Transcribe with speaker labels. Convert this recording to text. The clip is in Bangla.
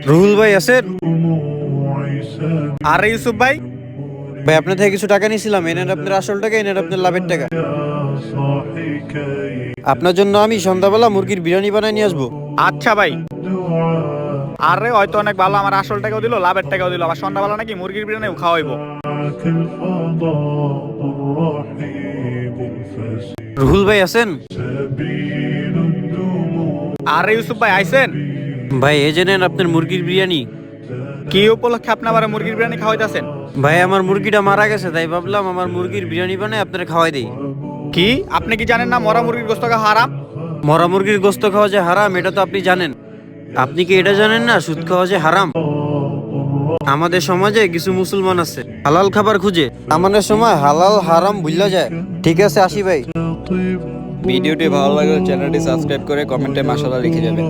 Speaker 1: রুহুল ভাই আছেন?
Speaker 2: আরে ইউসুফ ভাই,
Speaker 1: ভাই আপনার থেকে কিছু টাকা নিয়েছিলাম, এনেন আপনার আসল টাকা, এনেন আপনার লাভের টাকা। আপনার জন্য আমি সন্ধ্যাবেলা মুরগির বিরিয়ানি বানাই নিয়ে আসবো।
Speaker 2: আচ্ছা ভাই। আরে হয়তো অনেক ভালো, আমার আসল টাকাও দিল, লাভের টাকাও দিল, আবার সন্ধ্যাবেলা নাকি মুরগির বিরিয়ানিও খাওয়াইবো।
Speaker 1: রুহুল ভাই আছেন?
Speaker 2: আরে ইউসুফ ভাই আইছেন?
Speaker 1: ভাই এই যে নেন আপনার মুরগির বিরিয়ানি।
Speaker 2: কি উপলক্ষে আপনি আবার মুরগির বিরিয়ানি খাওয়াইতেছেন?
Speaker 1: ভাই আমার মুরগিটা মারা গেছে, তাই ভাবলাম আমার মুরগির বিরিয়ানি বানাই আপনার খাওয়াই দেই।
Speaker 2: কি আপনি কি জানেন না মরা মুরগির গোশত খাওয়া হারাম?
Speaker 1: মরা মুরগির গোস্ত খাওয়া যে হারাম, এটা তো আপনি জানেন। আপনি কি এটা জানেন না সুদ খাওয়া যে হারাম? আমাদের সমাজে কিছু মুসলমান আছে হালাল খাবার খুঁজে, আমাদের সময় হালাল হারাম ভুলা যায়। ঠিক আছে, আসি ভাই।
Speaker 3: ভিডিওটি ভালো লাগলে চ্যানেলটি সাবস্ক্রাইব করে কমেন্টে মাশাআল্লাহ লিখে যাবেন।